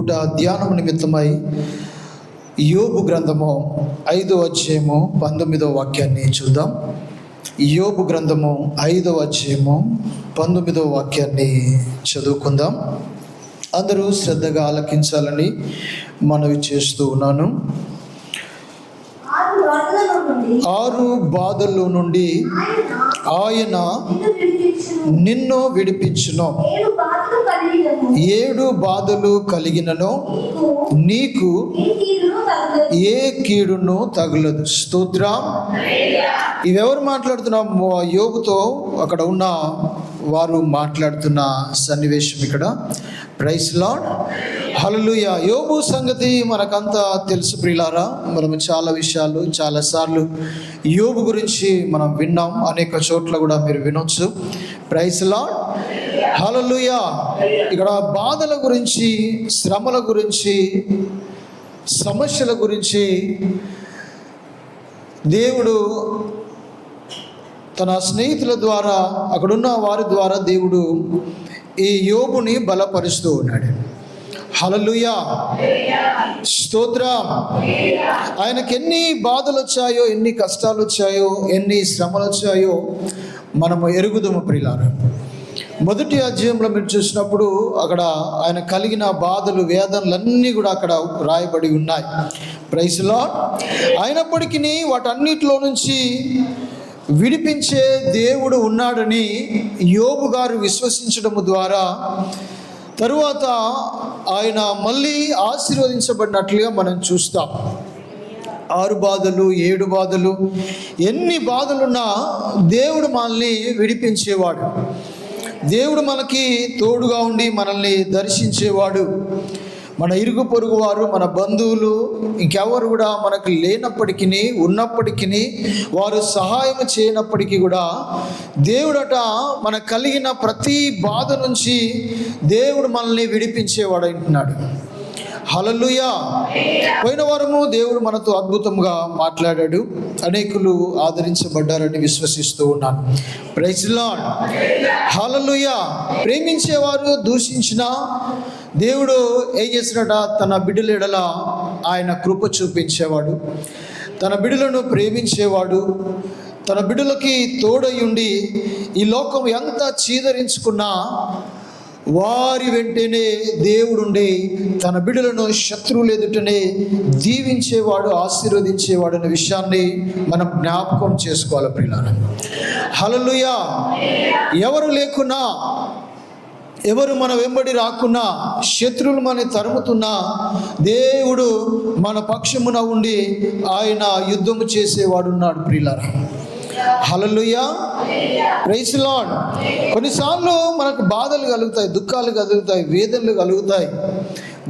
పూట ధ్యానం నిమిత్తమై యోబు గ్రంథము 5వ అధ్యాయము 19వ వాక్యాన్ని చూద్దాం. యోబు గ్రంథము 5వ అధ్యాయము 19వ వాక్యాన్ని చదువుకుందాం. అందరూ శ్రద్ధగా ఆలకించాలని మనవి చేస్తూ ఉన్నాను. 6 బాధల్లో నుండి ఆయన నిన్ను విడిపించును. 7 బాధలు కలిగినను నీకు ఏ కీడును తగులదు. స్తోత్రం. ఇవెవరు మాట్లాడుతున్నాం? యోబుతో అక్కడ ఉన్న వారు మాట్లాడుతున్న సన్నివేశం ఇక్కడ. ప్రైజ్ లార్డ్, హల్లెలూయా. యోబు సంగతి మనకంతా తెలుసు ప్రియులారా. మనం చాలా విషయాలు చాలాసార్లు యోబు గురించి మనం విన్నాం. అనేక చోట్ల కూడా మీరు వినొచ్చు. ప్రైజ్ లార్డ్, హల్లెలూయా. ఇక్కడ బాధల గురించి, శ్రమల గురించి, సమస్యల గురించి దేవుడు తన స్నేహితుల ద్వారా, అక్కడున్న వారి ద్వారా దేవుడు ఈ యోబుని బలపరుస్తూ ఉన్నాడు. హల్లెలూయా, స్తోత్రం. ఆయనకి ఎన్ని బాధలు వచ్చాయో, ఎన్ని కష్టాలు వచ్చాయో, ఎన్ని శ్రమలు వచ్చాయో మనము ఎరుగుదము ప్రియులారా. మొదటి అధ్యాయంలో మీరు చూసినప్పుడు అక్కడ ఆయన కలిగిన బాధలు, వేదనలన్నీ కూడా అక్కడ రాయబడి ఉన్నాయి. Praise lord. అయినప్పటికీ వాటన్నిటిలో నుంచి విడిపించే దేవుడు ఉన్నాడని యోబు గారు విశ్వసించడము ద్వారా తరువాత ఆయన మళ్ళీ ఆశీర్వదించబడినట్లుగా మనం చూస్తాం. 6 బాధలు, 7 బాధలు, ఎన్ని బాధలున్నా దేవుడు మనల్ని విడిపించేవాడు. దేవుడు మనకి తోడుగా ఉండి మనల్ని దర్శించేవాడు. మన ఇరుగు పొరుగు వారు, మన బంధువులు, ఇంకెవరు కూడా మనకు లేనప్పటికీ, ఉన్నప్పటికీ, వారు సహాయం చేయనప్పటికీ కూడా దేవుడట మన కలిగిన ప్రతి బాధ నుంచి దేవుడు మనల్ని విడిపించేవాడు అంటున్నాడు. హల్లెలూయా. పోయిన వారము దేవుడు మనతో అద్భుతంగా మాట్లాడాడు. అనేకులు ఆదరించబడ్డారని విశ్వసిస్తూ ఉన్నాను. ప్రైజ్ లార్డ్, హల్లెలూయా. ప్రేమించేవారు దూషించినా దేవుడు ఏం చేసినట? తన బిడ్డల ఎడల ఆయన కృప చూపించేవాడు. తన బిడ్డలను ప్రేమించేవాడు. తన బిడ్డలకి తోడయుండి ఈ లోకం ఎంత చీదరించుకున్నా వారి వెంటనే దేవుడుండి తన బిడ్డలను శత్రువులు ఎదుటనే దీవించేవాడు, ఆశీర్వదించేవాడు అనే విషయాన్ని మనం జ్ఞాపకం చేసుకోవాలి ప్రియులారా. హల్లెలూయా. ఎవరు లేకున్నా, ఎవరు మన వెంబడి రాకున్నా, శత్రువులు మన తరుముతున్నా దేవుడు మన పక్షమున ఉండి ఆయన యుద్ధము చేసేవాడు ఉన్నాడు ప్రియులారా. హల్లెలూయా, ప్రైజ్ లార్డ్. కొన్నిసార్లు మనకు బాధలు కలుగుతాయి, దుఃఖాలు కలుగుతాయి, వేదనలు కలుగుతాయి,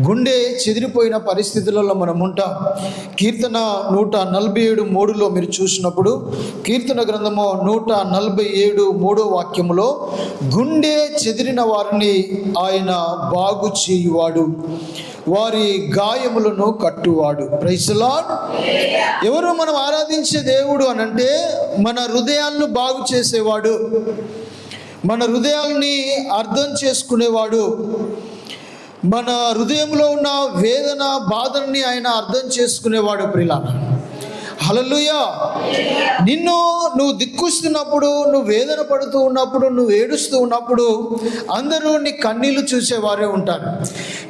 గుండె చెదిరిపోయిన పరిస్థితులలో మనం ఉంటాం. కీర్తన 147:3 మీరు చూసినప్పుడు, కీర్తన గ్రంథము 147:3 వాక్యములో గుండె చెదిరిన వారిని ఆయన బాగు చేయువాడు, వారి గాయములను కట్టువాడు. Praise lord. ఎవరు మనం ఆరాధించే దేవుడు అనంటే మన హృదయాలను బాగు చేసేవాడు, మన హృదయాల్ని అర్థం చేసుకునేవాడు, మన హృదయంలో ఉన్న వేదన, బాధల్ని ఆయన అర్థం చేసుకునేవాడు ప్రియులారా. హల్లెలూయా. నువ్వు దిక్కుస్తున్నప్పుడు, నువ్వు వేదన పడుతూ ఉన్నప్పుడు, నువ్వు ఏడుస్తూ ఉన్నప్పుడు అందరూ నీ కన్నీళ్లు చూసేవారే ఉంటారు.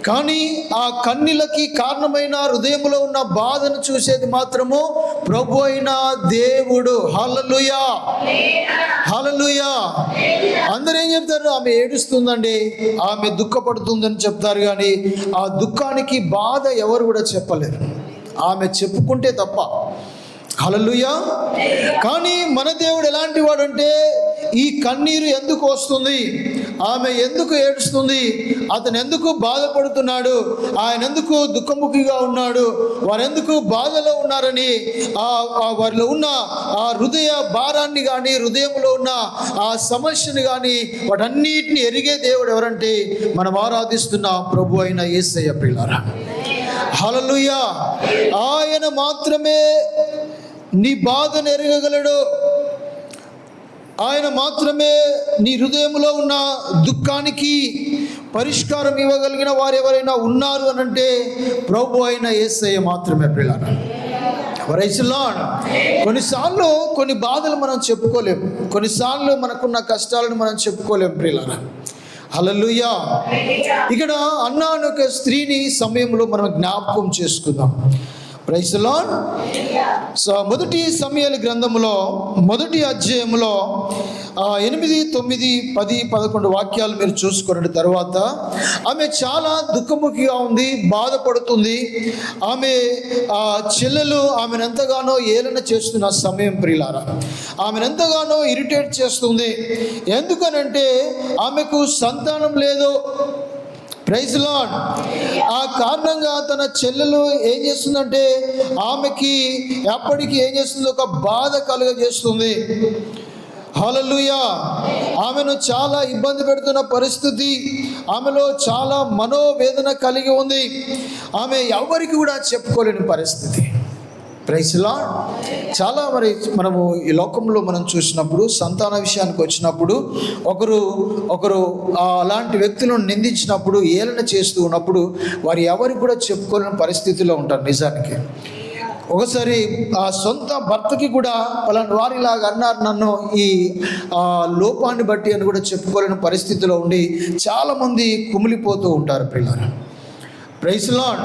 కానీ ఆ కన్నీళ్ళకి కారణమైన హృదయంలో ఉన్న బాధను చూసేది మాత్రము ప్రభు అయిన దేవుడు. హల్లెలూయా, హల్లెలూయా. అందరూ ఏం చెప్తారు? ఆమె ఏడుస్తుందండి, ఆమె దుఃఖపడుతుందని చెప్తారు. కానీ ఆ దుఃఖానికి బాధ ఎవరు కూడా చెప్పలేరు, ఆమె చెప్పుకుంటే తప్ప. హల్లెలూయా. కానీ మన దేవుడు ఎలాంటి వాడు అంటే, ఈ కన్నీరు ఎందుకు వస్తుంది, ఆమె ఎందుకు ఏడుస్తుంది, అతను ఎందుకు బాధపడుతున్నాడు, ఆయన ఎందుకు దుఃఖముఖిగా ఉన్నాడు, వారెందుకు బాధలో ఉన్నారని వారిలో ఉన్న ఆ హృదయ భారాన్ని కానీ, హృదయంలో ఉన్న ఆ సమస్యను కానీ వాటన్నిటిని ఎరిగే దేవుడు ఎవరంటే మనం ఆరాధిస్తున్న ప్రభు అయిన యేసయ్య ప్రియులారా. హల్లెలూయా. ఆయన మాత్రమే నీ బాధను ఎరగగలడు. ఆయన మాత్రమే నీ హృదయంలో ఉన్న దుఃఖానికి పరిష్కారం ఇవ్వగలిగిన వారు ఎవరైనా ఉన్నారు అని అంటే ప్రభు అయిన యేసయ్య మాత్రమే ప్రియులారా. Praise the lord. కొన్నిసార్లు కొన్ని బాధలు మనం చెప్పుకోలేము, కొన్నిసార్లు మనకున్న కష్టాలను మనం చెప్పుకోలేము ప్రియులారా. హల్లెలూయా. ఇక్కడ అన్నా అనే ఒక స్త్రీని సమయంలో మనం జ్ఞాపకం చేసుకుందాం. Praise the lord. సో మొదటి సమూయేలు గ్రంథములో మొదటి అధ్యాయంలో 8, 9, 10, 11 వాక్యాలు మీరు చూసుకున్న తర్వాత ఆమె చాలా దుఃఖముఖిగా ఉంది, బాధపడుతుంది. ఆమె చెల్లెలు ఆమెను ఎంతగానో ఏలన చేస్తున్న సమయం ప్రియులారా. ఆమెను ఎంతగానో ఇరిటేట్ చేస్తుంది. ఎందుకనంటే ఆమెకు సంతానం లేదు. Praise the lord. ఆ కారణంగా తన చెల్లెలు ఏం చేస్తుందంటే ఆమెకి ఎప్పటికీ ఏం చేస్తుంది, ఒక బాధ కలుగజేస్తుంది. హల్లెలూయా. ఆమెను చాలా ఇబ్బంది పెడుతున్న పరిస్థితి, ఆమెలో చాలా మనోవేదన కలిగి ఉంది. ఆమె ఎవరికి కూడా చెప్పుకోలేని పరిస్థితి. Praise the lord. చాలా మనము ఈ లోకంలో మనం చూసినప్పుడు సంతాన విషయానికి వచ్చినప్పుడు ఒకరు అలాంటి వ్యక్తులను నిందించినప్పుడు, ఏలన చేస్తూ ఉన్నప్పుడు వారు ఎవరికి కూడా చెప్పుకోలేని పరిస్థితిలో ఉంటారు. నిజానికి ఒకసారి ఆ సొంత భర్తకి కూడా పలానా వారిలాగా అన్నారు నన్ను, ఈ లోపాన్ని బట్టి అని కూడా చెప్పుకోలేని పరిస్థితిలో ఉండి చాలామంది కుమిలిపోతూ ఉంటారు పిల్లలు. Praise the lord.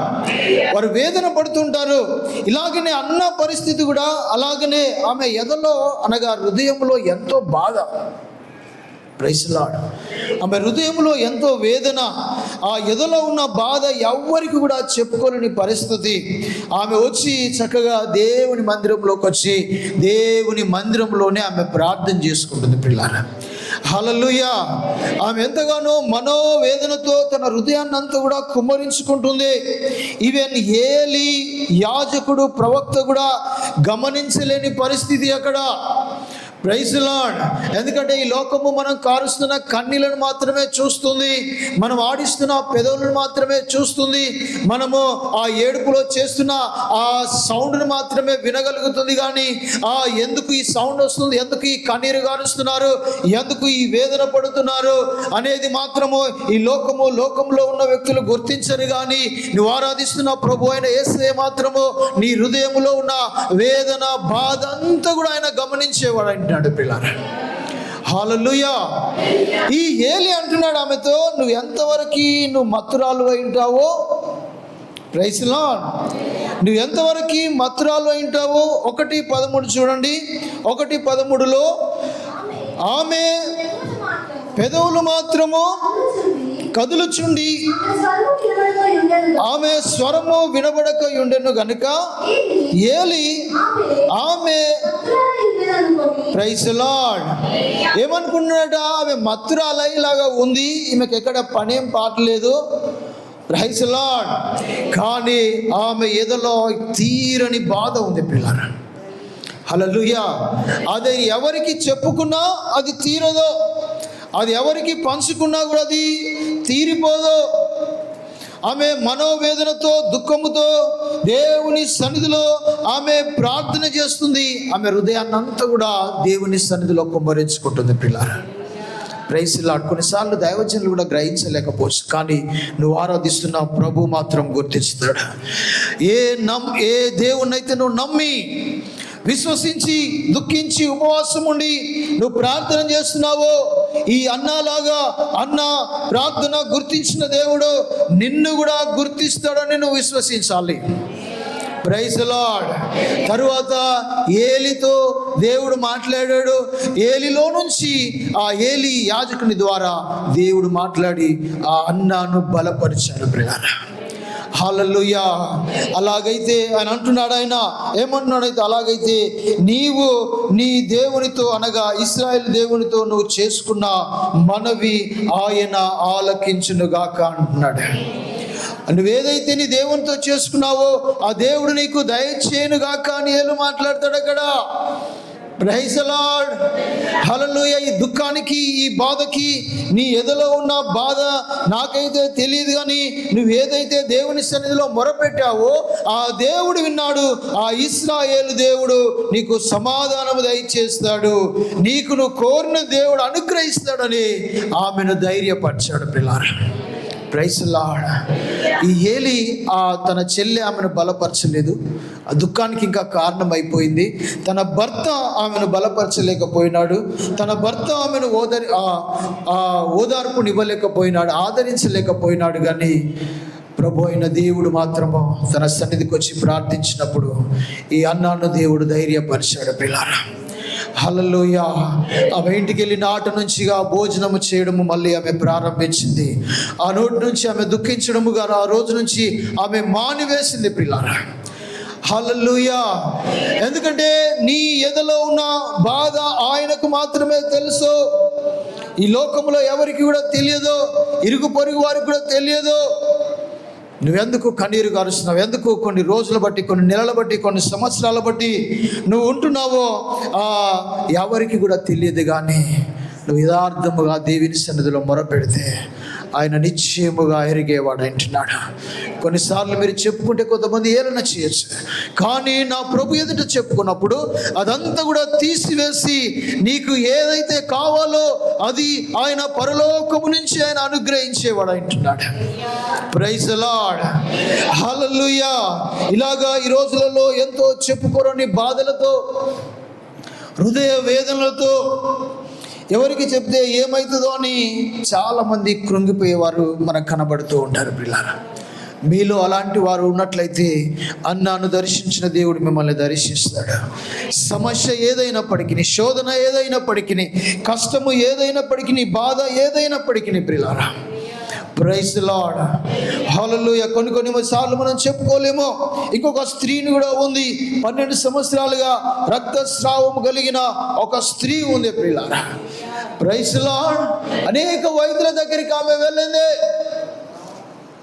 వారు వేదన పడుతుంటారు. ఇలాగనే అన్న పరిస్థితి కూడా అలాగనే ఆమె ఎదలో అనగా హృదయంలో ఎంతో బాధ. Praise the lord. ఆమె హృదయంలో ఎంతో వేదన, ఆ ఎదలో ఉన్న బాధ ఎవ్వరికి కూడా చెప్పుకోలేని పరిస్థితి. ఆమె వచ్చి చక్కగా దేవుని మందిరంలోకి వచ్చి దేవుని మందిరంలోనే ఆమె ప్రార్థన చేసుకుంటుంది పిల్లారా. హల్లెలూయా. ఆమె ఎంతగానో మనోవేదనతో తన హృదయాన్ని అంతా కూడా కుమ్మరించుకుంటుంది. ఈవెన్ ఏలీ యాజకుడు ప్రవక్త కూడా గమనించలేని పరిస్థితి అక్కడ. Praise the lord. ఎందుకంటే ఈ లోకము మనం కారుస్తున్న కన్నీలను మాత్రమే చూస్తుంది, మనం ఆడిస్తున్న పెదవులను మాత్రమే చూస్తుంది, మనము ఆ ఏడుపులో చేస్తున్న ఆ సౌండ్ను మాత్రమే వినగలుగుతుంది. కానీ ఎందుకు ఈ సౌండ్ వస్తుంది, ఎందుకు ఈ కన్నీరు గారుస్తున్నారు, ఎందుకు ఈ వేదన పడుతున్నారు అనేది మాత్రము ఈ లోకంలో ఉన్న వ్యక్తులు గుర్తించరు. కానీ నువ్వు ఆరాధిస్తున్న ప్రభు అయిన యేసయ్య మాత్రము నీ హృదయంలో ఉన్న వేదన బాధ అంతా కూడా ఆయన గమనించేవాడు అంటున్నాడు పిల్లలు. హల్లెలూయా. ఈ ఏలి అంటున్నాడు ఆమెతో, నువ్వు ఎంతవరకు మత్తురాలు అయింటావో. Praise the lord. నువ్వు ఎంతవరకు మత్తురాలు అయింటావో. 1:13 చూడండి. 1:13లో ఆమె పెదవులు మాత్రము కదులుచుండి ఆమె స్వరము వినబడక ఉండెను గనుక ఏలి ఆమె ప్రైజ్ ది లార్డ్ ఏమనుకున్నాడట, ఆమె మత్తురాలైలాగా ఉంది, ఈమెకి ఎక్కడ పనేం పాటలేదు. Praise the lord. కానీ ఆమె ఎదలో తీరని బాధ ఉంది పిల్లలు. హల్లెలూయా. అది ఎవరికి చెప్పుకున్నా అది తీరదు, అది ఎవరికి పంచుకున్నా కూడా అది తీరిపోదు. ఆమె మనోవేదనతో దుఃఖముతో దేవుని సన్నిధిలో ఆమె ప్రార్థన చేస్తుంది. ఆమె హృదయాన్ని అంతా కూడా దేవుని సన్నిధిలో కుమ్మరించుకుంటుంది పిల్లలు. Praise the lord. కొన్నిసార్లు దైవజనులు కూడా గ్రహించలేకపోవచ్చు, కానీ నువ్వు ఆరాధిస్తున్న ప్రభు మాత్రం గుర్తిస్తాడు. ఏ దేవుణ్ణైతే నువ్వు నమ్మి విశ్వసించి దుఃఖించి ఉపవాసం ఉండి నువ్వు ప్రార్థన చేస్తున్నావో, ఈ అన్నలాగా అన్న ప్రార్థన గుర్తించిన దేవుడు నిన్ను కూడా గుర్తిస్తాడని నువ్వు విశ్వసించాలి. Praise the lord. తరువాత ఏలితో దేవుడు మాట్లాడాడు. ఏలిలో నుంచి ఆ ఏలి యాజకుని ద్వారా దేవుడు మాట్లాడి ఆ అన్నను బలపరిచాడు ప్రియులారా. హల్లెలూయా. అలాగైతే ఆయన అంటున్నాడు, ఆయన ఏమంటున్నాడైతే, అలాగైతే నీవు నీ దేవునితో అనగా ఇశ్రాయేలు దేవునితో నువ్వు చేసుకున్న మనవి ఆయన ఆలకించునుగాక అంటున్నాడు. నువ్వేదైతే నీ దేవునితో చేసుకున్నావో ఆ దేవుడు నీకు దయచేయునుగాక అని ఏలు మాట్లాడతాడు అక్కడ. Praise the lord. హల్లెలూయా. ఈ దుఃఖానికి ఈ బాధకి నీ ఎదలో ఉన్న బాధ నాకైతే తెలియదు, కానీ నువ్వేదైతే దేవుని సన్నిధిలో మొరపెట్టావో ఆ దేవుడు విన్నాడు. ఆ ఇశ్రాయేలు దేవుడు నీకు సమాధానము దయచేస్తాడు, నీకు నువ్వు కోరిన దేవుడు అనుగ్రహిస్తాడని ఆమెను ధైర్యపరిచాడు పిల్లారా. Praise lord. ఈ ఏలి తన చెల్లి ఆమెను బలపరచలేదు. ఆ దుఃఖానికి ఇంకా కారణమైపోయింది. తన భర్త ఆమెను బలపరచలేకపోయినాడు. తన భర్త ఆమెను ఓదార్పునివ్వలేకపోయినాడు, ఆదరించలేకపోయినాడు. కానీ ప్రభు అయిన దేవుడు మాత్రము తన సన్నిధికి వచ్చి ప్రార్థించినప్పుడు ఈ అన్నాను దేవుడు ధైర్యపరిచాడు. పిల్లారా, హల్లెలూయా. ఆమె ఇంటికి వెళ్ళిన నాటి నుంచిగా భోజనము చేయడము మళ్ళీ ఆమె ప్రారంభించింది. ఆ నోటి నుంచి ఆమె దుఃఖించడము గారు ఆ రోజు నుంచి ఆమె మానివేసింది. పిల్లారా, హల్లెలూయా. ఎందుకంటే నీ ఎదలో ఉన్న బాధ ఆయనకు మాత్రమే తెలుసు. ఈ లోకంలో ఎవరికి కూడా తెలియదు, ఇరుగు పొరుగు వారికి కూడా తెలియదు. నువ్వెందుకు కన్నీరు గారుస్తున్నావు, ఎందుకు కొన్ని రోజుల బట్టి, కొన్ని నెలల బట్టి, కొన్ని సంవత్సరాల బట్టి నువ్వు ఉంటున్నావో ఎవరికి కూడా తెలియదు. కానీ నువ్వు యథార్థముగా దేవుని సన్నిధిలో మొరపెడితే ఆయన నిశ్చయముగా ఎరిగేవాడు అంటున్నాడు. కొన్నిసార్లు మీరు చెప్పుకుంటే కొంతమంది ఏలన చేయొచ్చు, కానీ నా ప్రభు ఎదుట చెప్పుకున్నప్పుడు అదంతా కూడా తీసివేసి నీకు ఏదైతే కావాలో అది ఆయన పరలోకము నుంచి ఆయన అనుగ్రహించేవాడు అంటున్నాడు. ప్రైజ్ ది లార్డ్, హల్లెలూయా. ఇలాగా ఈ రోజులలో ఎంతో చెప్పుకోరని బాధలతో, హృదయ వేదనలతో, ఎవరికి చెప్తే ఏమవుతుందో అని చాలామంది కృంగిపోయేవారు మనకు కనబడుతూ ఉంటారు. పిల్లారా, మీలో అలాంటి వారు ఉన్నట్లయితే అన్నాను దర్శించిన దేవుడు మిమ్మల్ని దర్శిస్తాడు. సమస్య ఏదైనప్పటికీ, శోధన ఏదైనప్పటికీ, కష్టము ఏదైనప్పటికీ, బాధ ఏదైనప్పటికీ పిల్లారా, ప్రైజ్ ది లార్డ్, హల్లెలూయా. కొన్ని సార్లు మనం చెప్పుకోలేమో. ఇంకొక స్త్రీని కూడా ఉంది, 12 సంవత్సరాలుగా రక్తస్రావం కలిగిన ఒక స్త్రీ ఉంది. పిల్లారా, ప్రైజ్ ది లార్డ్. అనేక వైద్యుల దగ్గరికి ఆమె వెళ్ళింది.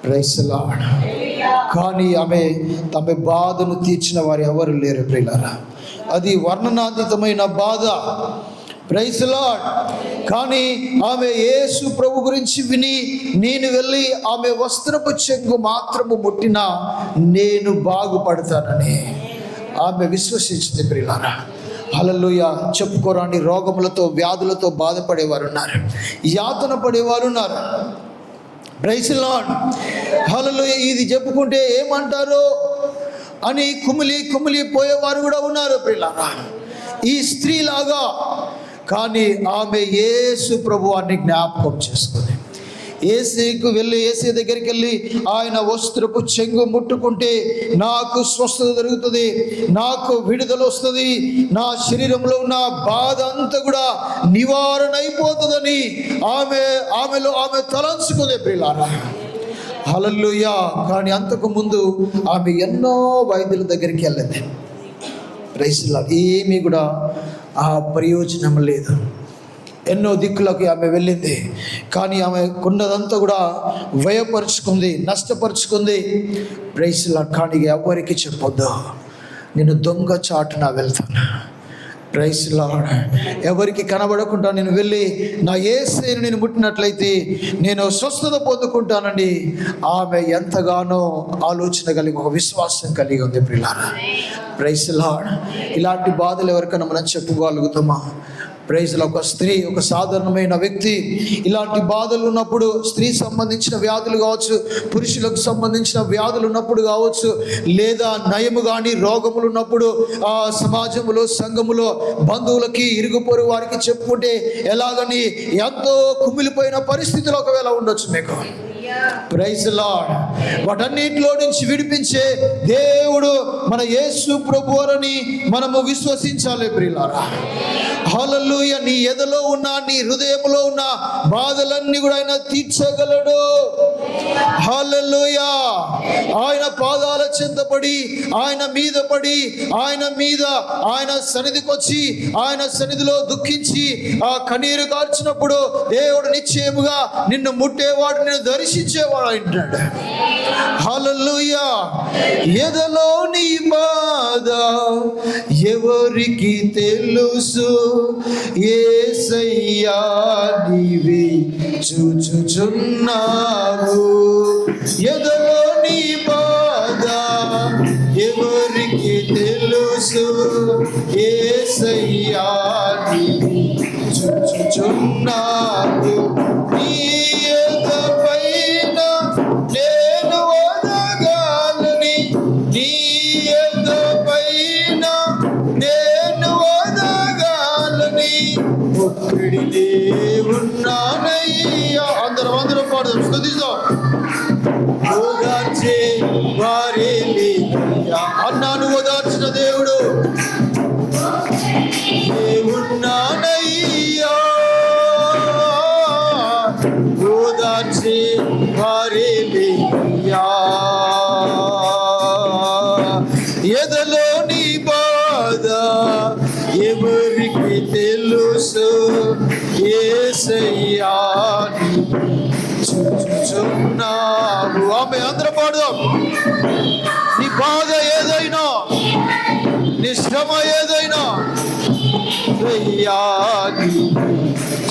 Praise the lord. కానీ ఆమె బాధను తీర్చిన వారు ఎవరు లేరు. పిల్లారా, అది వర్ణనాతీతమైన బాధ. Praise the lord. కానీ ఆమె యేసు ప్రభు గురించి విని, నేను వెళ్ళి ఆమె వస్త్రపు చెంగు మాత్రము ముట్టినా నేను బాగుపడతానని ఆమె విశ్వసించింది. ప్రియులారా, హల్లెలూయా. చెప్పుకోరాని రోగములతో, వ్యాధులతో బాధపడేవారు ఉన్నారు, యాతన పడేవారు ఉన్నారు. ప్రైజ్ ది లార్డ్, హల్లెలూయా. ఇది చెప్పుకుంటే ఏమంటారో అని కుమిలి పోయేవారు కూడా ఉన్నారు. ప్రియులారా, ఈ స్త్రీలాగా. కానీ ఆమె యేసు ప్రభువాన్ని జ్ఞాపకం చేసుకుంది. యేసుకు వెళ్ళి, యేసు దగ్గరికి వెళ్ళి ఆయన వస్త్రపు చెంగు ముట్టుకుంటే నాకు స్వస్థత జరుగుతుంది, నాకు విడుదల వస్తుంది, నా శరీరంలో ఉన్న బాధ అంతా కూడా నివారణ అయిపోతుందని ఆమెలో తలంచుకుంది. ప్రియులారా, హల్లెలూయా. కానీ అంతకు ముందు ఆమె ఎన్నో వైద్యుల దగ్గరికి వెళ్ళింది. Praise the lord. ఏమీ కూడా ప్రయోజనం లేదు. ఎన్నో దిక్కులకి ఆమె వెళ్ళింది. కానీ ఆమె కొన్నదంతా కూడా వ్యయపరుచుకుంది, నష్టపరుచుకుంది. Praise the lord. కానీ ఎవరికి చెప్పొద్దు, నేను దొంగ చాటున వెళ్తాను. Praise the lord. ఎవరికి కనబడకుండా నేను వెళ్ళి నా యేసుని నేను ముట్టినట్లయితే నేను స్వస్థత పొందుకుంటానండి. ఆమె ఎంతగానో ఆలోచన కలిగి, ఒక విశ్వాసం కలిగి ఉంది. ప్రియులారా, ప్రైజ్ ది లార్డ్. ఇలాంటి బాధలు ఎవరికైనా మనం చెప్పుకోగలుగుతామా? Praise the lord. ఒక స్త్రీ, ఒక సాధారణమైన వ్యక్తి ఇలాంటి బాధలు ఉన్నప్పుడు, స్త్రీ సంబంధించిన వ్యాధులు కావచ్చు, పురుషులకు సంబంధించిన వ్యాధులు ఉన్నప్పుడు కావచ్చు, లేదా నయము కానీ రోగములు ఉన్నప్పుడు సమాజంలో, సంఘములో, బంధువులకి, ఇరుగు పొరుగు వారికి చెప్పుకుంటే ఎలాగని ఎంతో కుమిలిపోయిన పరిస్థితులు ఒకవేళ ఉండొచ్చు మీకు. Praise the lord. వాటన్నిటిలో నుంచి విడిపించే దేవుడు మన యేసు ప్రభువుని మనము విశ్వసించాలి. ప్రియులారా, హల్లెలూయా. నీ ఎదలో ఉన్న, నీ హృదయంలో ఉన్న బాధలన్నీ కూడా ఆయన తీర్చగలడు. హల్లెలూయా. ఆయన పాదాల చెంత పడి, ఆయన మీద పడి, ఆయన సన్నిధికి వచ్చి, ఆయన సన్నిధిలో దుఃఖించి ఆ కన్నీరు కార్చినప్పుడు దేవుడు నిశ్చయముగా నిన్ను ముట్టేవాడు, నిన్ను దర్శించేవాడు అంటాడు. హల్లెలూయా. ఎదలో నీ బాధ ఎవరికి తెలుసు, యేసయ్యా నీవే చూచుచున్నావు. ఎదలో నీ బాధ ఎవరికి తెలుసు, యేసయ్యా నీవే చూచుచున్నావు. నీ ఎదపైన ఒక్కడినే ఉన్నానయ్యా. అందరం పాడదాం, స్తుతిద్దాం. ఓదార్చే వారే లేదయ్యా. అన్నాను ఓదార్చిన దేవుడు ఉన్నానయ్యా. ఓదార్చే వారే లేదయ్యా. ఎదలోని బాధ ఎవరికి తెలుసు, యేసయ్యా చూచుచున్నావు. ఆమె అందరూ పాడదాం. నీ బాధ ఏదైనా, నీ శ్రమ ఏదైనా, అయ్యా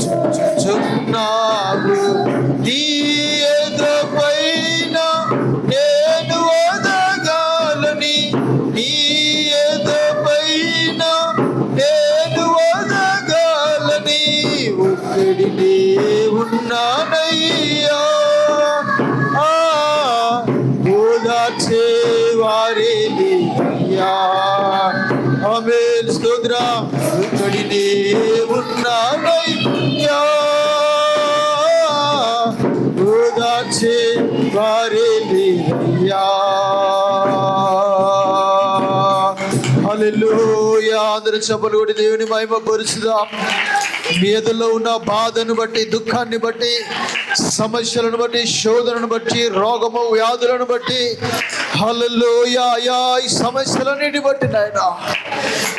చూచుచున్నావు. నీ ఎదుపైన నేను వదగాలని, నీ ఎదుపైన నేను వదగాలని ఒక్కడినే ఉన్నానయ్యా. ఓదార్చే వారే లేదయ్యా. ఆమేన్, స్తోత్రం. ఒక్కడినే ఉన్నానయ్యా. ఓదార్చే వారే లేదయ్యా. హల్లెలూయా. అందరూ చప్పలు కొట్టి దేవుని మహిమ పరుచుదాం. మీ ఎదులో ఉన్న బాధను బట్టి, దుఃఖాన్ని బట్టి, సమస్యలను బట్టి, శోధనను బట్టి, రోగము వ్యాధులను బట్టి, హల్లెలూయా అయ్యా, ఈ సమస్యలన్నిటి బట్టి నాయన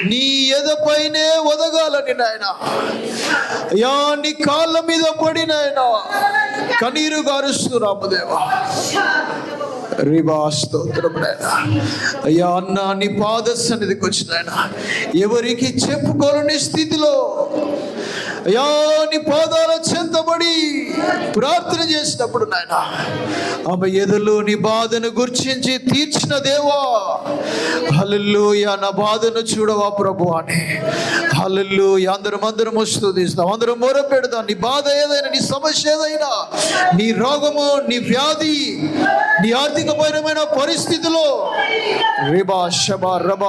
నీ ఎదపైనే ఒదగాలని నాయన అయ్యా, నీ కాళ్ళ మీద పడి నాయన కన్నీరు గారుస్తున్నాము దేవా. స్తోత్రం నాయన. అయ్యా అన్న నీ పాద సన్నిధికి వచ్చిన ఆయన ఎవరికి చెప్పుకోలేని స్థితిలో అయ్యా నీ పాదాల చెంతబడి ప్రార్థన చేసినప్పుడు నాయన ఆమె ఎదులు నీ బాధను గుర్తించి తీర్చిన దేవా. హల్లెలూయా. నా బాధను చూడవా ప్రభు అని. హల్లెలూయా. అందరం స్తుతిస్తాం, అందరం మొరపెడదాం. నీ బాధ ఏదైనా, నీ సమస్య ఏదైనా, నీ రోగము, నీ వ్యాధి, నీ ఆర్థికపరమైన పరిస్థితిలో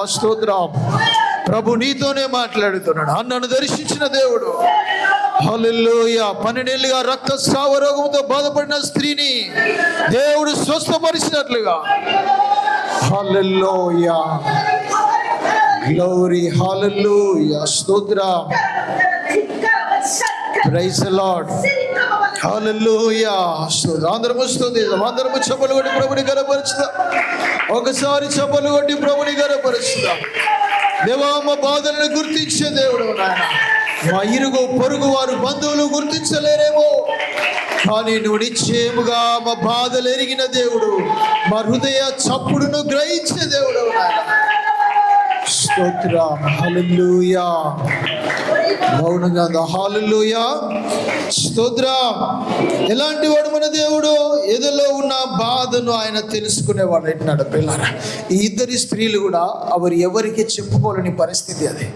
స్తోత్రం. ప్రభు నీతోనే మాట్లాడుతున్నాడు. అన్నను దర్శించిన దేవుడు. హల్లెలూయా. 12 ఏళ్లుగా రక్తస్రావ రోగంతో బాధపడిన స్త్రీని దేవుడు స్వస్థపరిచినట్లుగా. హల్లెలూయా. గ్లోరీ. హల్లెలూయా. స్తోత్రం. Praise the lord. హల్లెలూయా. అందరము స్తుతిద్దాం, అందరము చప్పలు కొట్టి ప్రభుని గణపరుచుదాం. ఒకసారి చప్పలు కొట్టి ప్రభుని గణపరుచుదాం. దేవా మా బాధలను గుర్తించే దేవుడు నాయన. మా ఇరుగు పొరుగు వారు, బంధువులు గుర్తించలేరేమో, కానీ నువ్వు నిశ్చయముగా మా బాధలు ఎరిగిన దేవుడు, మా హృదయ చప్పుడును గ్రహించే దేవుడు నాయన. స్తోత్రం. హల్లెలూయా. మౌనంగా హల్లెలూయా. స్తోత్రం. ఎలాంటి వాడు మన దేవుడు? ఎదులో ఉన్న బాధను ఆయన తెలుసుకునేవాడు అంటున్నాడు. పిల్లరా, ఈ ఇద్దరి స్త్రీలు కూడా ఎవరికి చెప్పుకోలేని పరిస్థితి అది.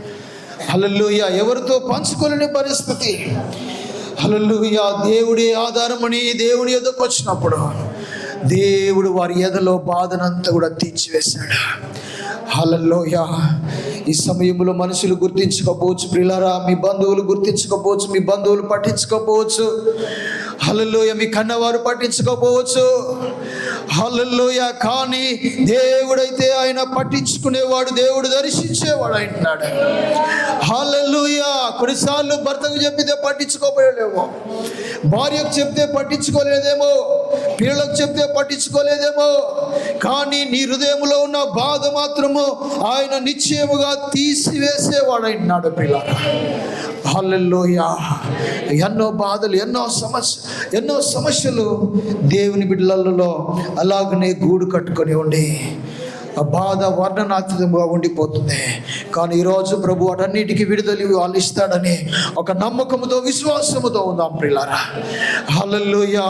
హల్లెలూయా. ఎవరితో పంచుకోలేని పరిస్థితి. హల్లెలూయా. దేవుడే ఆధారమని దేవుని ఎదుకు వచ్చినప్పుడు దేవుడు వారి ఎదలో బాధనంతా కూడా తీర్చివేశాడు. హల్లెలూయా. ఈ సమయంలో మనుషులు గుర్తించకపోవచ్చు ప్రియులారా, మీ బంధువులు గుర్తించకపోవచ్చు, మీ బంధువులు పట్టించుకోకపోవచ్చు. హల్లెలూయా. మీ కన్నవారు పట్టించుకోకపోవచ్చు. హల్లెలూయా. కానీ దేవుడైతే ఆయన పట్టించుకునేవాడు, దేవుడు దర్శించేవాడు అంటున్నాడు. హల్లెలూయా. కొన్నిసార్లు భర్తకు చెప్పితే పట్టించుకోలేమో, భార్యకు చెప్తే పట్టించుకోలేదేమో, పిల్లలకు చెప్తే పట్టించుకోలేదేమో, కానీ నీ హృదయంలో ఉన్న బాధ మాత్రము ఆయన నిశ్చయముగా తీసివేసేవాడు అంటున్నాడు. పిల్లలు హల్లెలూయా. ఎన్నో బాధలు, ఎన్నో సమస్యలు దేవుని బిడ్డలలో అలాగనే గూడు కట్టుకొని ఉండి ఆ బాధ వర్ణనాతీతంగా ఉండిపోతుంది. కానీ ఈరోజు ప్రభు వాటన్నిటికీ విడుదల వాళ్ళు ఇస్తాడని ఒక నమ్మకంతో, విశ్వాసముతో ఉందాం ప్రియులారా. హల్లెలూయా.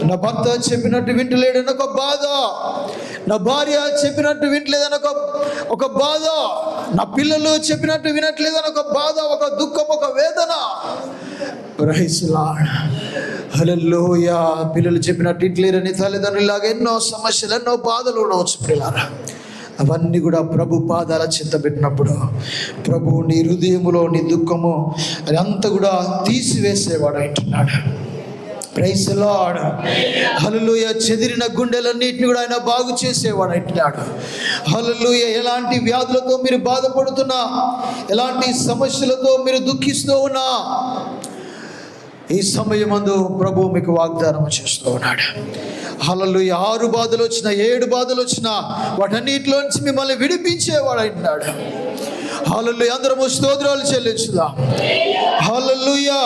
నా భర్త చెప్పినట్టు వింటలేడని ఒక బాధ, నా భార్య చెప్పినట్టు వింటలేదని ఒక బాధ, నా పిల్లలు చెప్పినట్టు వినట్లేదని ఒక బాధ, ఒక దుఃఖం, ఒక వేదన. Praise lord. హల్లెలూయా. పిల్లలు చెప్పినట్టు ఇంట్లేరని తల్లిదండ్రులాగా ఎన్నో సమస్యలు, ఎన్నో బాధలు ఉండవచ్చు ప్రియులారా. అవన్నీ కూడా ప్రభు పాదాల చెంత పెట్టినప్పుడు ప్రభు నీ హృదయములో నీ దుఃఖము అదంతా కూడా తీసివేసేవాడు అంటున్నాడు. Praise the lord. హల్లెలూయా. చెదిరిన గుండెలన్నిటిని కూడా ఆయన బాగు చేసేవాడు అంటున్నాడు. హల్లెలూయా. ఎలాంటి వ్యాధులతో మీరు బాధపడుతున్నా, ఎలాంటి సమస్యలతో మీరు దుఃఖిస్తూ ఉన్నా, ఈ సమయమందు ప్రభు మీకు వాగ్దానం చేస్తూ ఉన్నాడు. హల్లెలూయా. 6 బాధలు వచ్చినా 7 బాధలు వచ్చినా వాటన్నిటిలోంచి మిమ్మల్ని విడిపించేవాడు అంటున్నాడు. హల్లెలూయా. అందరము స్తోత్రాలు చెల్లించుదాం. హల్లెలూయా.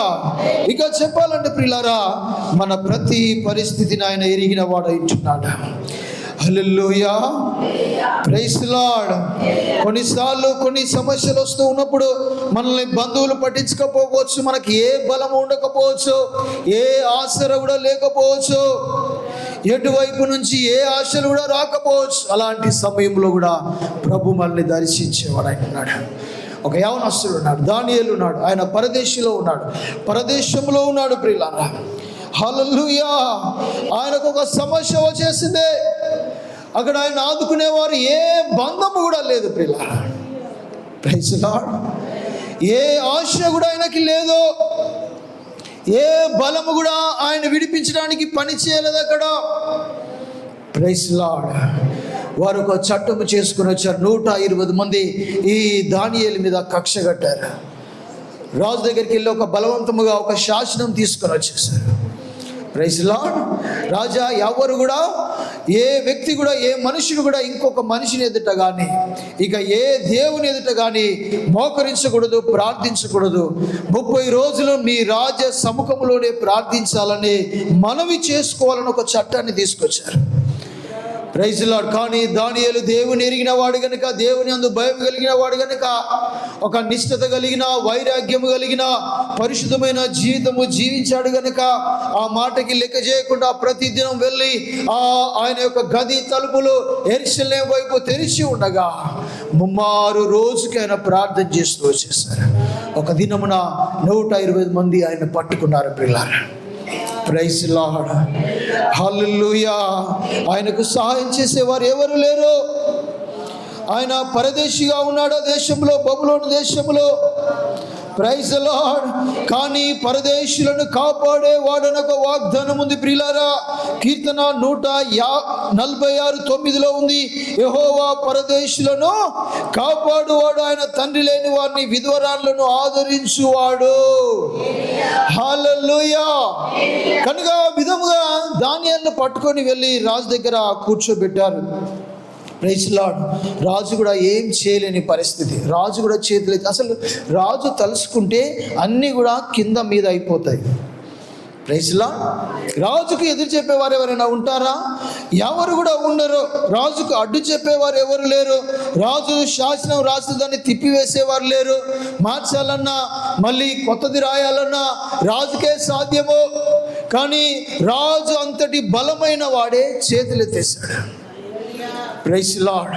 ఇక చెప్పాలంటే ప్రియులారా, మన ప్రతి పరిస్థితిని ఆయన ఎరిగిన వాడు అంటున్నాడు. హల్లెలూయా. Praise the lord. కొన్నిసార్లు కొన్ని సమస్యలు వస్తూ ఉన్నప్పుడు మనల్ని బంధువులు పట్టించకపోవచ్చు, మనకి ఏ బలం ఉండకపోవచ్చు, ఏ ఆసర కూడా లేకపోవచ్చు, ఎటువైపు నుంచి ఏ ఆశలు కూడా రాకపోవచ్చు. అలాంటి సమయంలో కూడా ప్రభు మనల్ని దర్శించేవాడు అంటున్నాడు. ఒక యవనస్తుడు ఉన్నాడు, దానియేలు ఉన్నాడు. ఆయన పరదేశంలో ఉన్నాడు ప్రియులారా. హల్లెలూయా. ఆయనకు ఒక సమస్య వచ్చేసిందే. అక్కడ ఆయన ఆదుకునేవారు ఏ బంధము కూడా లేదు ప్రియులారా. Praise the lord. ఏ ఆశ కూడా ఆయనకి లేదు, ఏ బలము కూడా ఆయన విడిపించడానికి పని చేయలేదు అక్కడ. Praise the lord. వారు ఒక చట్టము చేసుకుని వచ్చారు. 120 మంది ఈ దానియేలు మీద కక్ష కట్టారు. రాజు దగ్గరికి వెళ్ళి ఒక బలవంతముగా ఒక శాసనం తీసుకొని వచ్చేసారు. Praise the lord. రాజా, ఎవరు కూడా, ఏ వ్యక్తి కూడా, ఏ మనుషుడు కూడా ఇంకొక మనిషిని ఎదుట కానీ, ఇక ఏ దేవుని ఎదుట కానీ మోకరించకూడదు, ప్రార్థించకూడదు. 30 రోజులు మీ రాజ సముఖంలోనే ప్రార్థించాలని మనవి చేసుకోవాలని ఒక చట్టాన్ని తీసుకొచ్చారు. Praise the lord. కానీ దానియేలు దేవుని ఎరిగిన వాడు గనుక, దేవుని అందు భయం కలిగిన వాడు గనుక, ఒక నిష్ఠత కలిగిన, వైరాగ్యము కలిగిన, పరిశుద్ధమైన జీవితము జీవించాడు గనుక, ఆ మాటకి లెక్క చేయకుండా ప్రతిదినం వెళ్ళి ఆయన యొక్క గది తలుపులు యెరూషలేము వైపు తెరిచి ఉండగా 3 రోజుకి ఆయన ప్రార్థన చేస్తూ వచ్చేసారు. ఒక దినమున 120 మంది ఆయన పట్టుకున్నారు ప్రియులారా. Praise the lord. హల్లెలూయా. ఆయనకు సహాయం చేసేవారు ఎవరు లేరు. ఆయన పరదేశిగా ఉన్నాడు దేశంలో, బబులోను దేశంలో. Praise the lord. కానీ పరదేశులను కాపాడే వాడనొక వాగ్దానం ఉంది ప్రియులారా. కీర్తన 146:9 ఉంది. యెహోవా పరదేశులను కాపాడువాడు, ఆయన తండ్రి లేని వారిని, విధవరాలను ఆదరించువాడు. హల్లెలూయా. కనుక విధముగా దానియేలును పట్టుకొని వెళ్ళి రాజు దగ్గర కూర్చోబెట్టారు. Praise the lord. రాజు కూడా ఏం చేయలేని పరిస్థితి. రాజు కూడా చేతులు, అసలు రాజు తలుసుకుంటే అన్నీ కూడా కింద మీద అయిపోతాయి. Praise the lord. రాజుకు ఎదురు చెప్పేవారు ఎవరైనా ఉంటారా? ఎవరు కూడా ఉండరు. రాజుకు అడ్డు చెప్పేవారు ఎవరు లేరు. రాజు శాసనం రాసి దాన్ని తిప్పివేసేవారు లేరు. మార్చాలన్నా, మళ్ళీ కొత్తది రాయాలన్నా రాజుకే సాధ్యము. కానీ రాజు అంతటి బలమైన వాడే చేతులెత్తేశాడు. Praise the lord.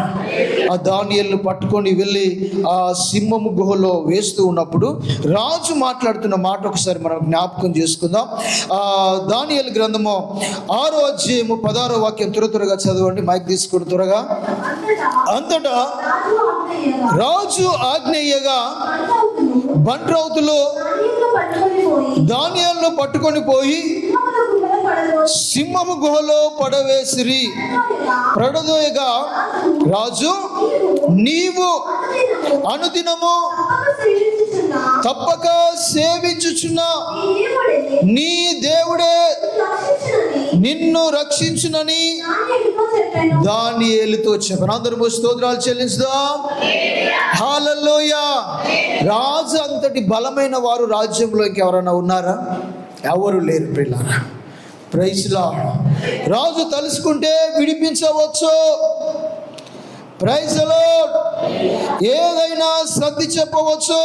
ఆ దానియేలును పట్టుకొని వెళ్ళి ఆ సింహము గుహలో వేస్తూ ఉన్నప్పుడు రాజు మాట్లాడుతున్న మాట ఒకసారి మనం జ్ఞాపకం చేసుకుందాం. దానియేలు గ్రంథము 6వ అధ్యాయము 16వ వాక్యం త్వరగా చదవండి. మైక్ తీసుకుని త్వరగా. అంతటా రాజు ఆజ్ఞేయగా బంట్రౌతులు దానియేలును పట్టుకొని పోయి సింహము గుహలో పడవేసిరి. పడదోయగా రాజు, నీవు అనుదినము తప్పక సేవించుచున్న నీ దేవుడే నిన్ను రక్షించునని దానియేలుతో చెప్పాను. అందరూ స్తోత్రాలు చెల్లించుదాం. హల్లెలూయా. రాజు అంతటి బలమైన వారు రాజ్యంలో ఇంకెవరైనా ఉన్నారా? ఎవరు లేరు ప్రియులారా. Praise the lord. రాజు తలుసుకుంటే విడిపించవచ్చు. Praise the lord. ఏదైనా సర్ది చెప్పవచ్చు.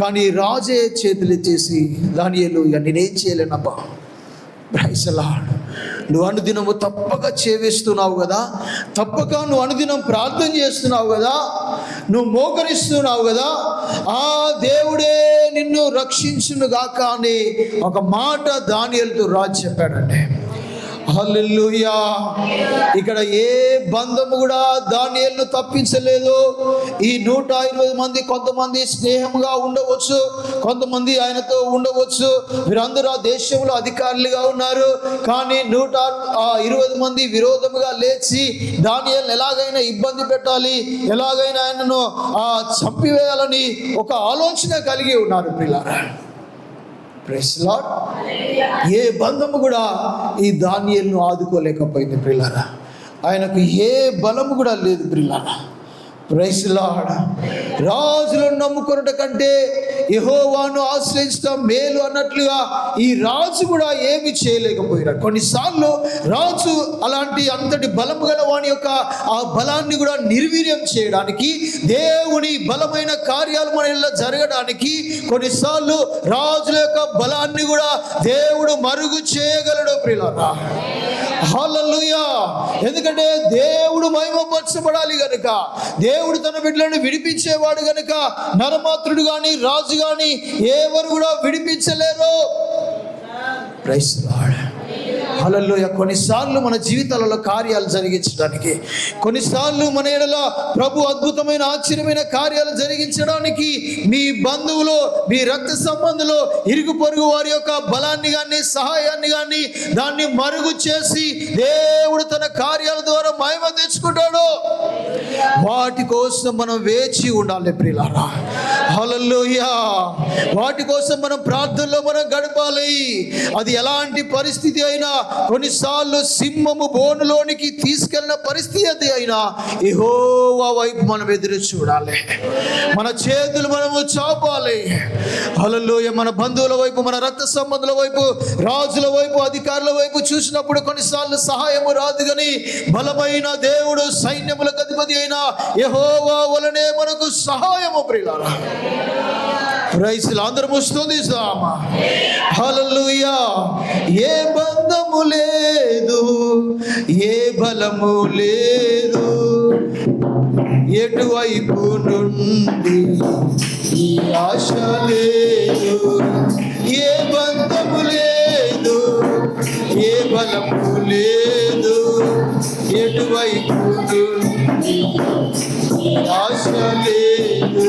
కానీ రాజే చేతులెత్తేసి, దానియేలు, ఇక నేనేం చేయలేనబ్బా. Praise the lord. నువ్వు అనుదినము తప్పక చేవేస్తున్నావు కదా, తప్పక నువ్వు అనుదినం ప్రార్థన చేస్తున్నావు కదా, నువ్వు మోకరిస్తున్నావు కదా, ఆ దేవుడే నిన్ను రక్షించును గాక అని ఒక మాట దానియేలుతో రాజు చెప్పాడండి. హల్లెలూయా. ఇక్కడ ఏ బంధము కూడా దానియేలును తప్పించలేదు. ఈ 120 మంది కొంతమంది స్నేహంగా ఉండవచ్చు, కొంతమంది ఆయనతో ఉండవచ్చు. వీరందరూ ఆ దేశంలో అధికారులుగా ఉన్నారు. కానీ 120 మంది విరోధముగా లేచి దానియేలును ఎలాగైనా ఇబ్బంది పెట్టాలి, ఎలాగైనా ఆయనను చంపివేయాలని ఒక ఆలోచన కలిగి ఉన్నారు ప్రియులారా. Praise lord. ఏ బంధము కూడా ఈ దానియేలును ఆదుకోలేకపోయింది ప్రియులారా. ఆయనకు ఏ బలము కూడా లేదు ప్రియులారా. Praise lord. రాజులను నమ్ముకొనుట కంటే యెహోవాను ఆశ్రయించడం మేలు అన్నట్లుగా ఈ రాజు కూడా ఏమి చేయలేకపోయినాడు. కొన్నిసార్లు రాజు అలాంటి అంతటి బలము గల వాని యొక్క ఆ బలాన్ని కూడా నిర్వీర్యం చేయడానికి, దేవుని బలమైన కార్యాలు మన ఇళ్ళ జరగడానికి కొన్నిసార్లు రాజుల యొక్క బలాన్ని కూడా దేవుడు మరుగు చేయగలడు ప్రియులారా. హల్లెలూయా. ఎందుకంటే దేవుడు మహిమపరచబడాలి గనుక, దేవుడు తన బిడ్డలను విడిపించేవాడు గనుక నరమాత్రుడు గాని రాజు గాని ఎవరు కూడా విడిపించలేరు. Praise lord. హల్లెలూయా. కొన్నిసార్లు మన జీవితాలలో కార్యాలు జరిగించడానికి, కొన్నిసార్లు మన ఎడల ప్రభు అద్భుతమైన ఆశ్చర్యమైన కార్యాలు జరిగించడానికి మీ బంధువులు, మీ రక్త సంబంధులు, ఇరుగు పొరుగు వారి యొక్క బలాన్ని కానీ సహాయాన్ని కానీ దాన్ని మరుగు చేసి దేవుడు తన కార్యాల ద్వారా మహిమ తెచ్చుకుంటాడు. వాటి కోసం మనం వేచి ఉండాలి ప్రియులారా. హల్లెలూయా. వాటి కోసం మనం ప్రార్థనలో మనం గడపాలి. అది ఎలాంటి పరిస్థితి అయినా, కొన్నిసార్లు సింహము బోనులోనికి తీసుకెళ్ళిన పరిస్థితి అయినా యెహోవా వైపు మనం ఎదురు చూడాలి. మన చేతులు మనము చాపాలి. హల్లెలూయా. మన బంధువుల వైపు, మన రక్త సంబంధుల వైపు, రాజుల వైపు, అధికారుల వైపు చూసినప్పుడు కొన్నిసార్లు సహాయము రాదు కానీ బలమైన దేవుడు, సైన్యములకు అధిపతి అయిన యెహోవా వలనే మనకు సహాయము ప్రియులారా. Praise lord. అందరూ ముస్తుంది సామా. హల్లెలూయా. ఏ బంధము లేదు, ఏ బలము లేదు, ఎటువైపు నుండి ఈ ఆశ లేదు. ఏ బంధము లేదు, ఏ బలము లేదు, ఎటువైపు నుండి ఈ ఆశ లేదు.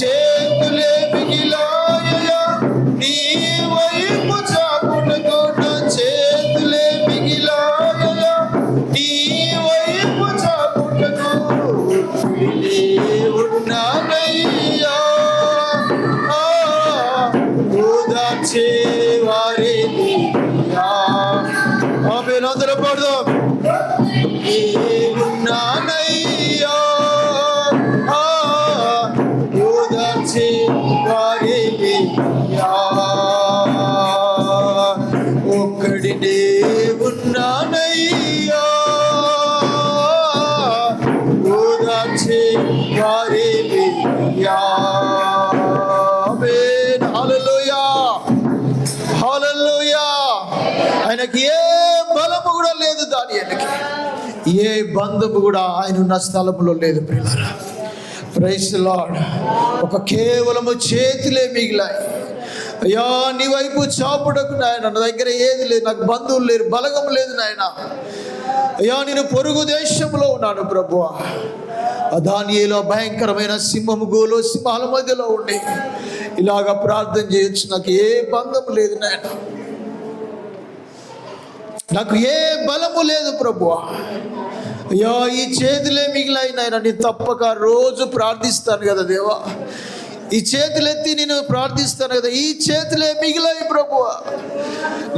చేతులే మిగిలాయా నీ వైపు చాపుటకోట, చేతులే మిగిలాయా నీ వైపు చాపుటకు ఉన్నానయ్యా. ఓదార్చే వారే ఆమేన్. అందరూ పాడదాం. ఉన్నానయ్యా, ఓదార్చే వారే ఒక్కడినే ఉన్నానయ్యా, ఓదార్చే వారే. ఆమేన్. హల్లెలూయా. హల్లెలూయా. ఆయనకి ఏ బలము కూడా లేదు, దానియేలుకి ఏ బంధము కూడా ఆయన ఉన్న స్థలములో లేదు ప్రియులారా. Praise lord. ఒక కేవలము చేతులే మిగిలాయి. అయ్యా నీ వైపు చాపుటకు నాయన, నా దగ్గర ఏది లేదు, నాకు బంధువులు లేరు, బలగం లేదు నాయన. అయ్యా నేను పొరుగు దేశంలో ఉన్నాను ప్రభువా. దానియేలు భయంకరమైన సింహము గోలో సింహాల మధ్యలో ఉండి ఇలాగా ప్రార్థన చేయొచ్చు. నాకు ఏ బంధం లేదు నాయన, నాకు ఏ బలము లేదు ప్రభువా. అయ్యా ఈ చేతులే మిగిలాయి నాయన. నేను తప్పక రోజు ప్రార్థిస్తాను కదా దేవా, ఈ చేతులెత్తి నేను ప్రార్థిస్తాను కదా, ఈ చేతులే మిగిలాయి ప్రభువా.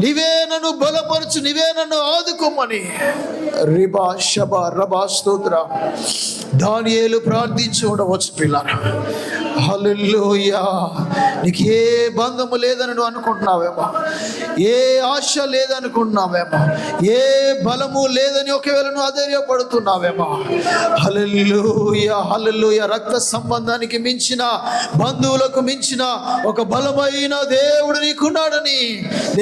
నీవే నన్ను బలపరచు, నీవే నన్ను ఆదుకోమని రిబా షబా రబా స్తోత్ర దానియేలు ప్రార్థించి ఉండవచ్చు పిల్లలు. హల్లెలూయా. నీకు ఏ బంధము లేదని నువ్వు అనుకుంటున్నావేమో, ఏ ఆశ లేదనుకుంటున్నావేమో, ఏ బలము లేదని ఒకవేళ నువ్వు అధైర్యపడుతున్నావేమో. హల్లెలూయా. హల్లెలూయా. రక్త సంబంధానికి మించిన, బంధువులకు మించిన ఒక బలమైన దేవుడు నీకున్నాడని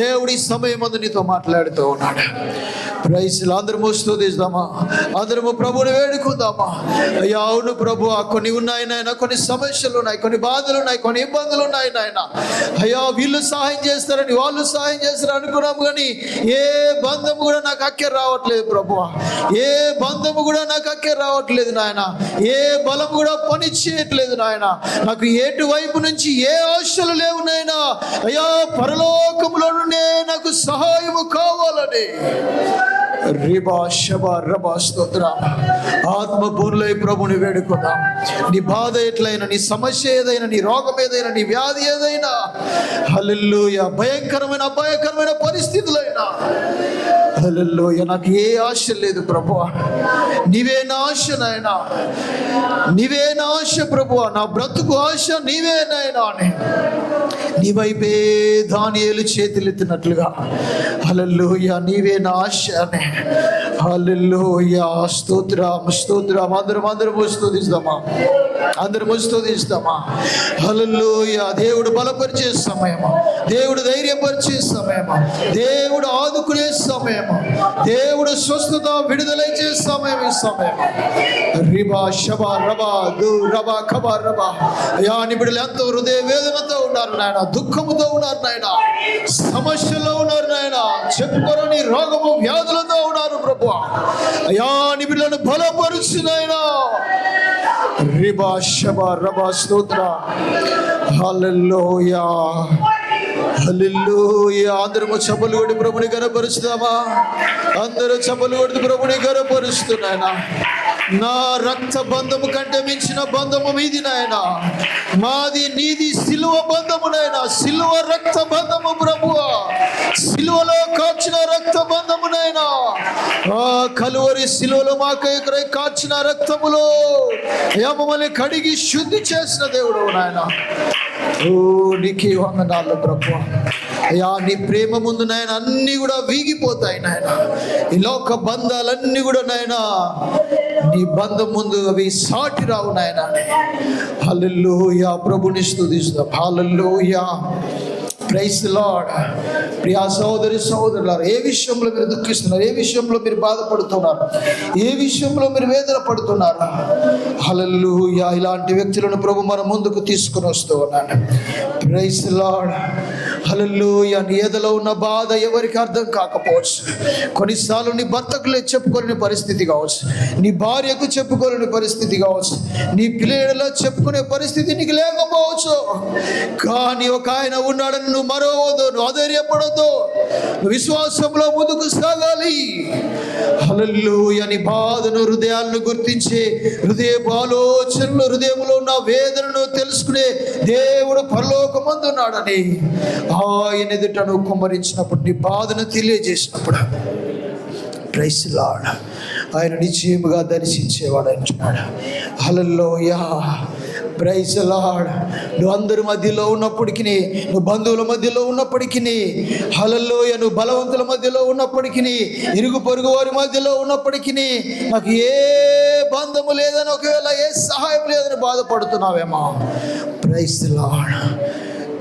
దేవుడి సమయం నీతో మాట్లాడుతూ ఉన్నాడు. ప్రైజ్లో అందరము స్తుతిద్దామా, అందరము ప్రభుని వేడుకుందామా. అయ్యా అవును ప్రభు, కొన్ని ఉన్నాయి నాయన, కొన్ని సమస్యలు ఉన్నాయి, కొన్ని బాధలు ఉన్నాయి, కొన్ని ఇబ్బందులు ఉన్నాయి నాయన. అయ్యా వీళ్ళు సహాయం చేస్తారని, వాళ్ళు సహాయం చేస్తారని అనుకున్నాము, కానీ ఏ బంధము కూడా నాకు అక్కే రావట్లేదు ప్రభు. ఏ బంధము కూడా నాకు అక్కే రావట్లేదు నాయన. ఏ బలం కూడా పని చేయట్లేదు నాయన. నాకు ఎటువైపు నుంచి ఏ ఆశలు లేవు నాయన. అయ్యా పరలోకములో నుండే నాకు సహాయము కావాలని రిబా శబా రబా స్తోత్ర ఆత్మపూర్ణులై ప్రభుని వేడుకుందాం. నీ బాధ ఎట్లయినా, నీ సమస్య ఏదైనా, నీ రోగం ఏదైనా, నీ వ్యాధి ఏదైనా, హల్లెలూయా, భయంకరమైన అపాయకరమైన పరిస్థితులైనా, హల్లెలూయా, నాకు ఏ ఆశ లేదు ప్రభువా, నీవే నా ఆశ నాయనా, నీవే నా ఆశ ప్రభువా, నా బ్రతుకు ఆశ నీవే నాయనా అని నీ వైపే దానియేలు చేతులెత్తినట్లుగా, హల్లెలూయా, నీవే నా ఆశ అని. హల్లెలూయా, స్తోత్రం స్తోత్రం. అందరము స్తుతిస్తామా, అందరము స్తుతిస్తామా. హల్లెలూయా. దేవుడు బలపరిచే సమయమా, దేవుడు ధైర్యపరిచే సమయమా, దేవుడు ఆదుకునే సమయమా, దేవుడు స్వస్థత విడుదలైచే సమయం ఈ సమయం. రిబా షబా రబా దు రబా ఖబా రబా. అయ్యా నీ బిడ్డలు ఎంతో హృదయ వేదనతో ఉన్నారు నాయన, దుఃఖముతో ఉన్నారు నాయన, సమస్యలో ఉన్నారు నాయన, చెప్పుకోరని రోగము వ్యాధులతో ఉన్నారు ప్రభు. అయ్యా నీ బిడ్డలను బలపరుచు నాయన. రిబా షబా రబా స్తోత్ర. హల్లెలూయా, హల్లెలూయా. అందరము చప్పలు కొట్టి ప్రభుని గనపరుస్తామా? అందరూ చప్పలు కొట్టి ప్రభుని గనపరుస్తున్నాయన. నా రక్త బంధము కంటే మించిన బంధము మీది నాయన, మాది నీది సిలువ బంధము నాయన, సిలువ రక్త బంధము ప్రభువా, సిలువలో కాచిన రక్త బంధము నాయన. ఆ కలువరి సిలువలో మాకై కాచిన రక్తములో మమ్మల్ని కడిగి శుద్ధి చేసిన దేవుడు నాయన. ఓ నీకే వందనాలు ప్రభువా. అయ్యా నీ ప్రేమ ముందు నాయన అన్నీ కూడా వీగిపోతాయి నాయన. ఈ లోక బంధాలన్నీ కూడా నాయన నీ బంధం ముందు అవి సాటి రావు నాయన. హల్లెలూయా. ప్రభుని స్తుతిస్తాం. హల్లెలూయా. Praise the lord. ప్రియా సహోదరి సహోదరులారా, ఏ విషయంలో మీరు దుఃఖిస్తున్నారు, ఏ విషయంలో మీరు బాధపడుతున్నారు, ఏ విషయంలో మీరు వేదన పడుతున్నారు, హల్లెలూయా, ఇలాంటి వ్యక్తులను ప్రభు మన ముందుకు తీసుకుని వస్తూ ఉన్నాడు. Praise the lord. హల్లెలూయా. నీ ఎదలో ఉన్న బాధ ఎవరికి అర్థం కాకపోవచ్చు. కొన్నిసార్లు నీ భర్తకు చెప్పుకోలేని పరిస్థితి కావచ్చు, నీ భార్యకు చెప్పుకోలేని పరిస్థితి కావచ్చు, నీ పిల్లలలో చెప్పుకునే పరిస్థితి నీకు లేకపోవచ్చు. కానీ ఒక ఆయన ఉన్నాడని నువ్వు మరవద్దు, నువ్వు అధైర్యపడొద్దు, విశ్వాసంలో ముందుకు సాగాలి. హల్లెలూయా. నీ బాధను, హృదయాలను గుర్తించి హృదయపు ఆలోచనలు, హృదయంలో ఉన్న వేదనను తెలుసుకునే దేవుడు పరలోకమందు ఉన్నాడని ఆయన ఎదుట నువ్వు కుమ్మరించినప్పుడు, నీ బాధను తెలియజేసినప్పుడు, ప్రైజ్ ది లార్డ్, ఆయన నిశ్చయముగా దర్శించేవాడు అంటున్నాడు. హల్లెలూయా. Praise the lord. నువ్వు అందరి మధ్యలో ఉన్నప్పటికీ, నువ్వు బంధువుల మధ్యలో ఉన్నప్పటికీ, హల్లెలూయా, నువ్వు బలవంతుల మధ్యలో ఉన్నప్పటికీ, ఇరుగు పొరుగు వారి మధ్యలో ఉన్నప్పటికీ, నాకు ఏ బంధము లేదని, ఒకవేళ ఏ సహాయం లేదని బాధపడుతున్నావేమో, ప్రైజ్ ది లార్డ్.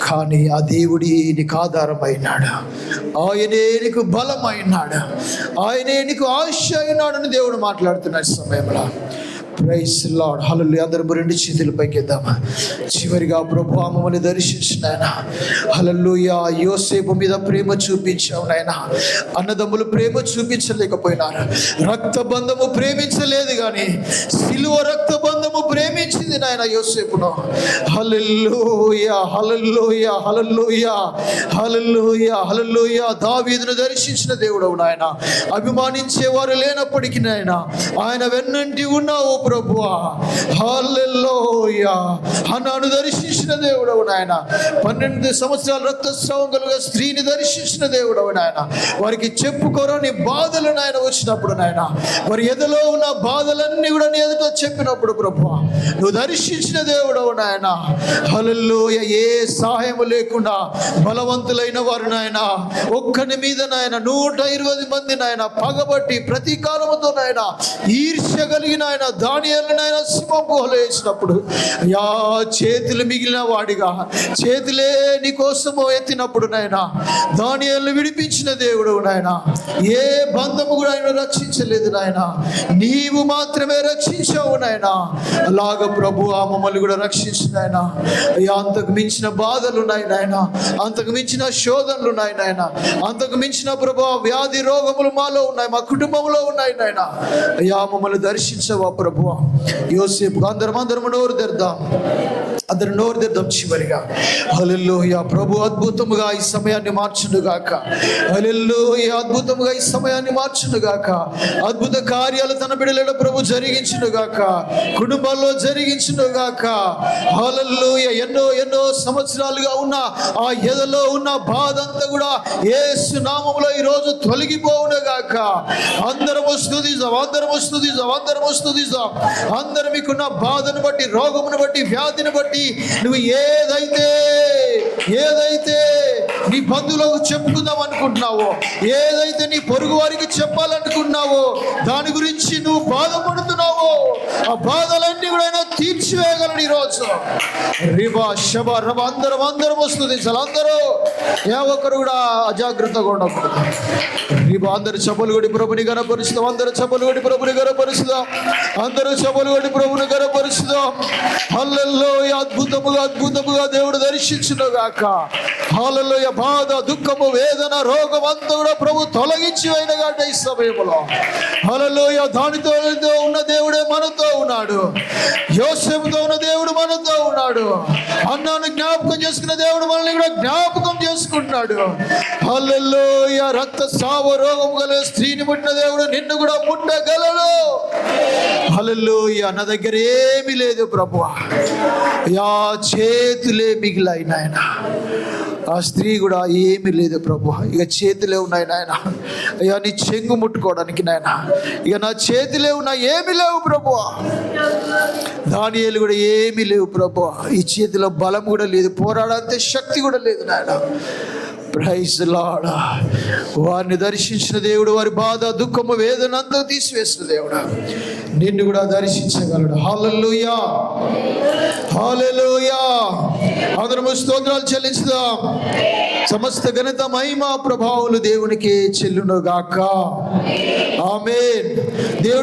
కానీ ఆ దేవుడి నీకు ఆధారమైనాడు, ఆయనే నీకు బలమైనాడు, ఆయనే నీకు ఆశ అయినాడని దేవుడు మాట్లాడుతున్నాడు సమయంలో. Praise the lord. హల్లెలూయా. అందరూ రెండు చేతులు పైకెద్దామా. చివరిగా ప్రభువా మమ్మల్ని దర్శించిన ఆయన, హల్లెలూయా, యోసేపు మీద ప్రేమ చూపించావు నాయన. అన్నదమ్ములు ప్రేమ చూపించలేకపోయినారు, రక్త బంధము ప్రేమించలేదు, కానీ సిలువ రక్త బంధము ప్రేమించింది నాయన యోసేపును. హల్లెలూయా, హల్లెలూయా, హల్లెలూయా, హల్లెలూయా, హల్లెలూయా. దావీదును దర్శించిన దేవుడవు నాయన. అభిమానించేవారు లేనప్పటికీ నాయన ఆయన వెన్నంటి ఉన్నావు ప్రభువా. హల్లెలూయా. హన్నాను దర్శించిన దేవుడవు నాయన. 12 సంవత్సరాల రక్తస్రావం కలిగిన స్త్రీని దర్శించిన దేవుడవు నాయన. వారికి చెప్పుకోరని బాధలు నాయన వచ్చినప్పుడు నాయన, వారి ఎదలో ఉన్న బాధలన్నీ కూడా నీ ఎదుట చెప్పినప్పుడు ప్రభువా, నువ్వు దర్శించిన దేవుడవు నాయన. హల్లెలూయ. ఏ సహాయము లేకుండా బలవంతులైన వారు నాయన ఒక్కని మీద నాయన 120 మంది నాయన పగబట్టి ప్రతీకారముతో నాయన ఈర్ష్య కలిగిన ఆయన దానియేలు నాయన సింహం గుహలో వేసినప్పుడు చేతులు మిగిలిన వాడిగా చేతులే నీ కోసము ఎత్తినప్పుడు నాయన దానియేలును విడిపించిన దేవుడు నాయన. ఏ బంధము కూడా ఆయన రక్షించలేదు నాయన, నీవు మాత్రమే రక్షించావు నాయన. అలాగ ప్రభు ఆ మమ్మల్ని కూడా రక్షించిన ఆయన. అంతకు మించిన బాధలు ఉన్నాయి నాయన, అంతకు మించిన శోధనలు ఉన్నాయి నాయన, అంతకు మించిన ప్రభు వ్యాధి రోగములు మాలో ఉన్నాయి, మా కుటుంబంలో ఉన్నాయి నాయన. మమ్మల్ని దర్శించవా ప్రభు. యోసేపు అందరం నోరు తెరుద్దాం, అందరు నోరు తెరుద్దాం చివరిగా. హల్లెలూయా. ప్రభు అద్భుతముగా ఈ సమయాన్ని మార్చునుగాక. హల్లెలూయా. అద్భుతముగా ఈ సమయాన్ని మార్చునుగాక. అద్భుత కార్యాలు తన బిడ్డలలో ప్రభు జరిగించునుగాక, కుటుంబాల్లో జరిగించునుగాక. హల్లెలూయా. ఎన్నో సంవత్సరాలుగా ఉన్న ఆ ఎదలో ఉన్న బాధ అంతా కూడా యేసు నామములో ఈ రోజు తొలగిపోవునుగాక. అందరము స్తుతిద్దాం, అందరూ మీకున్న బాధను బట్టి, రోగమును బట్టి, వ్యాధిని బట్టి, నువ్వు ఏదైతే నీ బంధువులకు చెప్పుకుందాం అనుకుంటున్నావో, ఏదైతే నీ పొరుగు వారికి చెప్పాలనుకుంటున్నావో, దాని గురించి నువ్వు బాధపడుతున్నావో, ఆ బాధలన్నీ కూడా ఆయన తీర్చివేయగలడు ఈరోజు. రిబా శబ రబ అందరం వస్తుంది. అందరూ ఏ ఒక్కరు కూడా అజాగ్రత్తగా ఉండకూడదు. రిబా అందరు చెప్పులు కొట్టి ప్రభుని గనపరుస్తాం, అందరూ చెప్పులు కొట్టి ప్రభుని గనపరుస్తాం, అందరూ చెప్పులు కొట్టి ప్రభుని గనపరుస్తాం. హల్లెలూయా. అద్భుతముగా దేవుడు దర్శించునుగాక. హల్లెలూయా. బాధ, దుఃఖము, వేదన, రోగం అంతా కూడా ప్రభు తొలగించి అయినగాక ఈ సమయంలో. హల్లెలూయా. దానితో ఉన్న దేవుడే మనతో ఉన్నాడు, యోసేపుతో ఉన్న దేవుడు మనతో ఉన్నాడు, అన్నాను జ్ఞాపకం చేసుకున్న దేవుడు మనల్ని కూడా జ్ఞాపకం చేసుకుంటున్నాడు. హల్లెలూయా. రక్తస్రావ రోగం గల స్త్రీని ముట్టిన దేవుడు నిన్ను కూడా ముట్టగలడు. హల్లెలూయా. నా దగ్గర ఏమీ లేదు ప్రభువా, చేతులే మిగిలాయి నాయన. ఆ స్త్రీ కూడా ఏమీ లేదు ప్రభు, ఇక చేతులే ఉన్నాయి నాయన. అయ్యా నీ చెంగు ముట్టుకోవడానికి నాయన ఇక నా చేతులే ఉన్నా, ఏమీ లేవు ప్రభు. దానియేలు కూడా ఏమీ లేవు ప్రభు. ఈ చేతిలో బలం కూడా లేదు, పోరాడంతే శక్తి కూడా లేదు నాయన. Praise lord. వారిని దర్శించిన దేవుడు వారి బాధ, దుఃఖము, వేదన అంతా తీసివేసిన దేవుడు నిన్ను కూడా దర్శించగలడు. హల్లెలూయా. హల్లెలూయా. అందరము స్తోత్రాలు చెల్లించుదాం. సమస్త ఘనత, మహిమ, ప్రభావాలు దేవునికి చెల్లునుగాక. ఆమేన్. దేవుడు